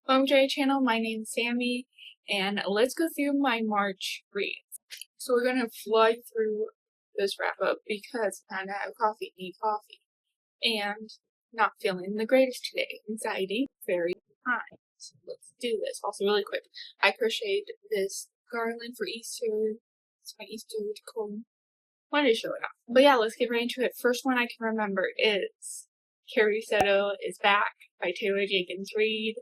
Welcome to our channel. My name is Sammy, and let's go through my March reads. So we're gonna fly through this wrap up because I have coffee, need coffee, and not feeling the greatest today. Anxiety, very high. So let's do this. Also, really quick, I crocheted this garland for Easter. It's my Easter decor. Wanted to show it off. But yeah, let's get right into it. First one I can remember is Carrie Settle is Back by Taylor Jenkins Reid.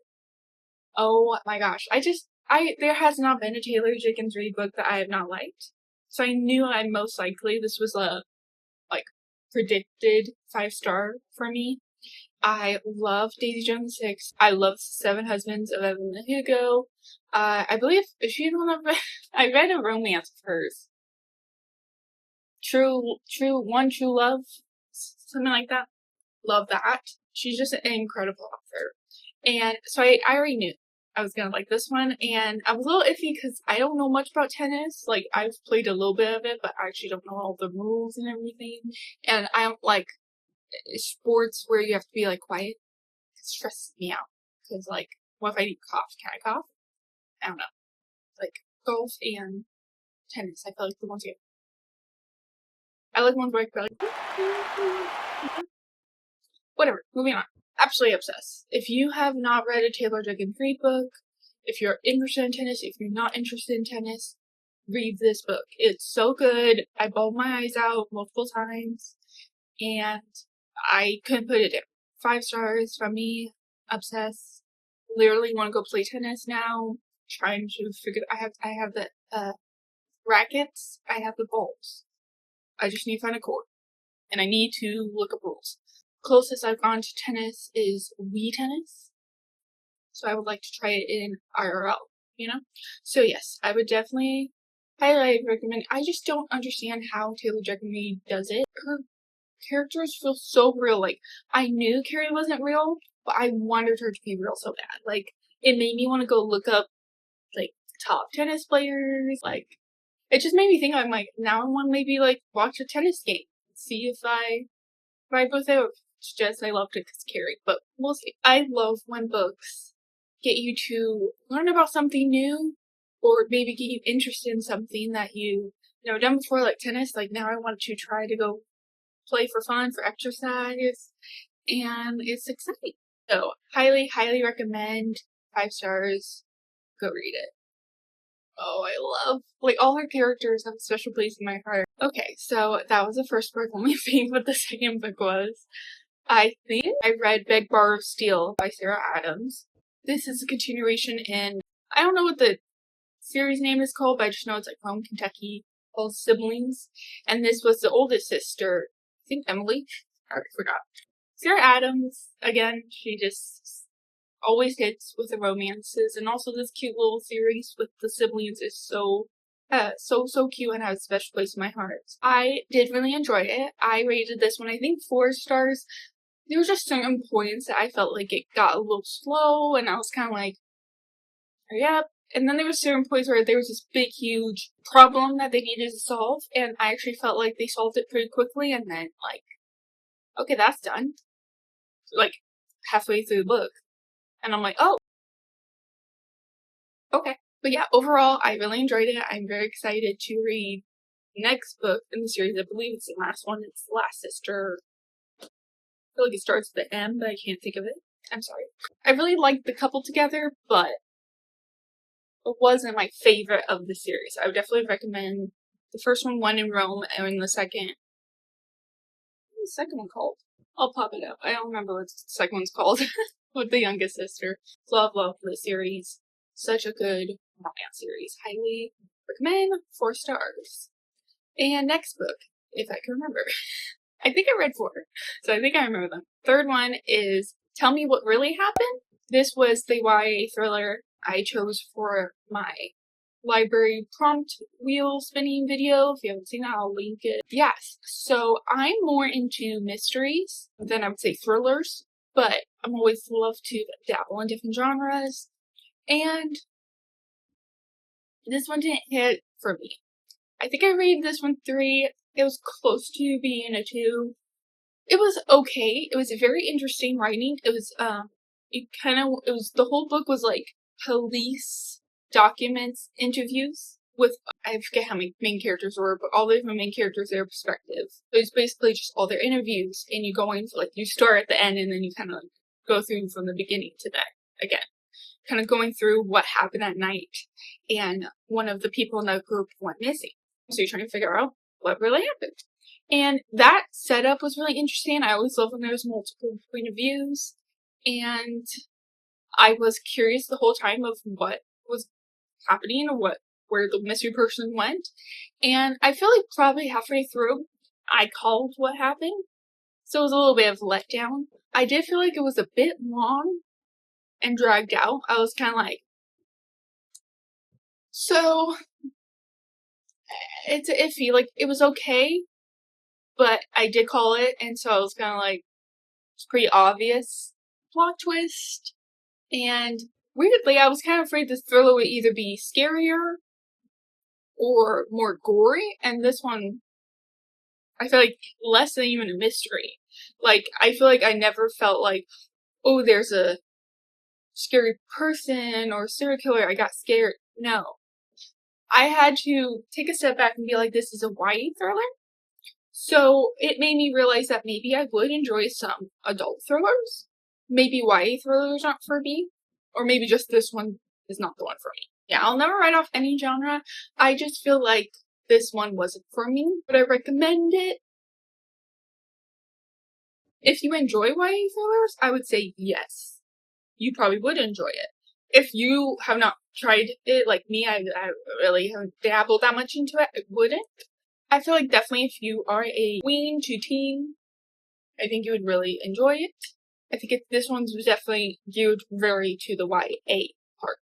Oh my gosh. There has not been a Taylor Jenkins Reid book that I have not liked. So I knew most likely this was a, predicted 5-star for me. I love Daisy Jones 6. I love Seven Husbands of Evelyn Hugo. I believe, is she one of I read a romance of hers. True Love, something like that. Love that. She's just an incredible author. And so I already knew I was gonna like this one, and I was a little iffy because I don't know much about tennis. Like, I've played a little bit of it, but I actually don't know all the rules and everything. And I don't like sports where you have to be, quiet. It stresses me out. Because, what if I need to cough? Can I cough? I don't know. Golf and tennis, I feel like the ones here. I like ones where I feel like... Whatever, moving on. Absolutely obsessed. If you have not read a Taylor Jenkins Reid book, if you're interested in tennis, if you're not interested in tennis, read this book. It's so good. I bawled my eyes out multiple times, and I couldn't put it down. 5 stars from me. Obsessed. Literally want to go play tennis now. Trying to figure. I have the rackets. I have the balls. I just need to find a court, and I need to look up rules. Closest I've gone to tennis is Wii Tennis. So I would like to try it in IRL, So yes, I would definitely highly recommend. I just don't understand how Taylor Jenkins Reid does it. Her characters feel so real. I knew Carrie wasn't real, but I wanted her to be real so bad. It made me want to go look up, top tennis players. It just made me think, I'm now I want to maybe, watch a tennis game. See if I vibe with it. Just I loved it because Carrie, but we'll see. I love when books get you to learn about something new, or maybe get you interested in something that you never done before, like tennis. Now I want to try to go play for fun, for exercise, and it's exciting. So highly, highly recommend. 5 stars. Go read it. Oh, I love, all her characters have a special place in my heart. Okay, so that was the first book. Let me think what the second book was. I think I read Beg, Borrow, Steal by Sarah Adams. This is a continuation in, I don't know what the series name is called, but I just know it's Home Kentucky, called Siblings. And this was the oldest sister, I think Emily. I already forgot. Sarah Adams, again, she just always hits with the romances, and also this cute little series with the siblings is so cute and has a special place in my heart. I did really enjoy it. I rated this one, I think, 4 stars. There were just certain points that I felt like it got a little slow, and I was kind of like, hurry up. And then there were certain points where there was this big, huge problem that they needed to solve, and I actually felt like they solved it pretty quickly, and then, okay, that's done. Halfway through the book. And I'm like, oh, okay. But yeah, overall, I really enjoyed it. I'm very excited to read the next book in the series. I believe it's the last one. It's The Last Sister. I feel like it starts with the M, but I can't think of it. I'm sorry. I really liked the couple together, but it wasn't my favorite of the series. I would definitely recommend the first one, One in Rome, and the second. What's the second one called? I'll pop it up. I don't remember what the second one's called. With the youngest sister. Love the series. Such a good romance series. Highly recommend. 4 stars. And next book, if I can remember. I think I read 4, so I think I remember them. Third one is Tell Me What Really Happened. This was the YA thriller I chose for my library prompt wheel spinning video. If you haven't seen that, I'll link it. Yes, so I'm more into mysteries than I would say thrillers, but I'm always love to dabble in different genres, and this one didn't hit for me. I think I rated this one 3. It was close to being a 2. It was okay. It was very interesting writing. It was the whole book was like police documents, interviews with, I forget how many main characters were, but all the different main characters, their perspectives. It was basically just all their interviews, and you go in for, like, you start at the end, and then you kind of like go through from the beginning to that again. Kind of going through what happened that night, and one of the people in that group went missing. So you're trying to figure out what really happened. And that setup was really interesting. I always love when there's multiple point of views, and I was curious the whole time of what was happening or where the mystery person went. And I feel like probably halfway through, I called what happened. So it was a little bit of a letdown. I did feel like it was a bit long and dragged out. I was kind of like, so it's iffy. Like, it was okay, but I did call it, and so I was kind of like, it's pretty obvious plot twist. And weirdly, I was kind of afraid this thriller would either be scarier or more gory, and this one, I feel like less than even a mystery. Like, I feel like I never felt like, oh, there's a scary person or serial killer, I got scared. No. I had to take a step back and be like, this is a YA thriller. So it made me realize that maybe I would enjoy some adult thrillers. Maybe YA thrillers aren't for me. Or maybe just this one is not the one for me. Yeah, I'll never write off any genre. I just feel like this one wasn't for me. Would I recommend it? If you enjoy YA thrillers, I would say yes. You probably would enjoy it. If you have not tried it like me, I really haven't dabbled that much into it, I wouldn't. I feel like definitely if you are a tween to teen, I think you would really enjoy it. I think this one's definitely geared very to the YA part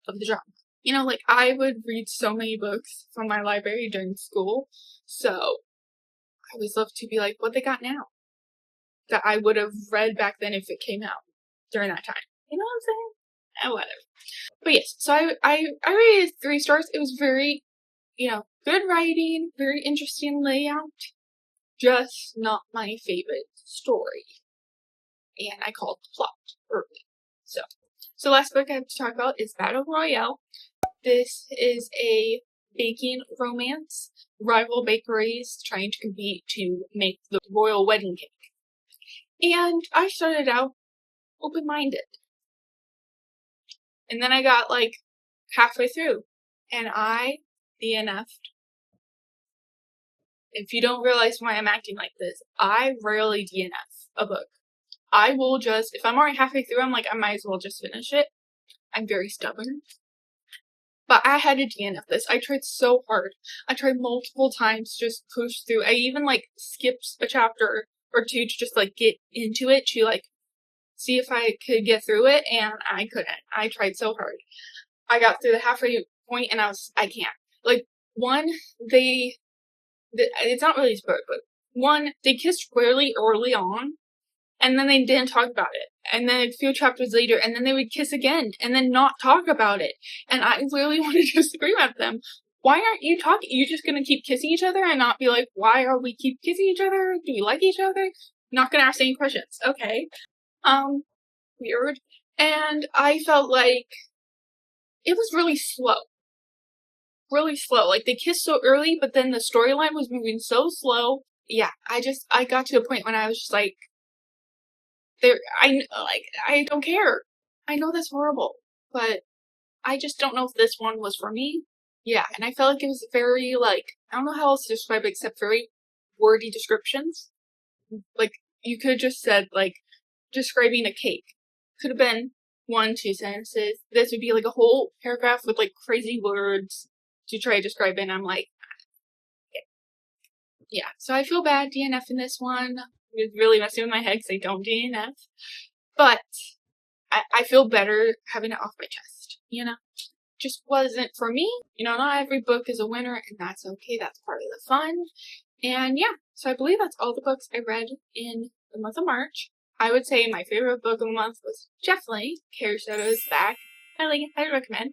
of the genre. You know, like, I would read so many books from my library during school, so I always love to be like, what they got now? That I would have read back then if it came out during that time. You know what I'm saying? Whatever. But yes, so I rated it 3 stars. It was very, good writing, very interesting layout, just not my favorite story. And I called the plot early. So last book I have to talk about is Battle Royale. This is a baking romance. Rival bakeries trying to compete to make the royal wedding cake. And I started out open-minded. And then I got like halfway through and I DNF'd. If you don't realize why I'm acting like this, I rarely DNF a book. I will just, if I'm already halfway through, I'm like, I might as well just finish it. I'm very stubborn. But I had to DNF this. I tried so hard. I tried multiple times to just push through. I even like skipped a chapter or two to just like get into it, to like see if I could get through it, and I couldn't. I tried so hard. I got through the halfway point and I can't. Like, one, it's not really a spoiler, but one, they kissed really early on, and then they didn't talk about it. And then a few chapters later, and then they would kiss again, and then not talk about it. And I literally wanted to scream at them. Why aren't you talking? You're just gonna keep kissing each other and not be like, why are we keep kissing each other? Do we like each other? Not gonna ask any questions. Okay. Weird. And I felt like it was really slow. Really slow. Like, they kissed so early, but then the storyline was moving so slow. Yeah, I got to a point when I was just like, I don't care. I know that's horrible, but I just don't know if this one was for me. Yeah, and I felt like it was very, like, I don't know how else to describe it except very wordy descriptions. Like, you could have just said, like, describing a cake. Could have been 1-2 sentences. This would be like a whole paragraph with like crazy words to try to describe it, and I'm like, yeah. So I feel bad DNF in this one. It was really messing with my head because I don't DNF. But I feel better having it off my chest, Just wasn't for me. Not every book is a winner, and that's okay. That's part of the fun. And yeah, so I believe that's all the books I read in the month of March. I would say my favorite book of the month was definitely Kaye Soto's Back. Highly recommend.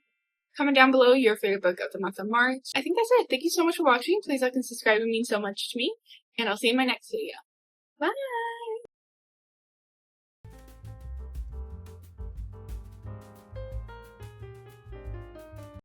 Comment down below your favorite book of the month of March. I think that's it. Thank you so much for watching. Please like and subscribe. It means so much to me. And I'll see you in my next video. Bye!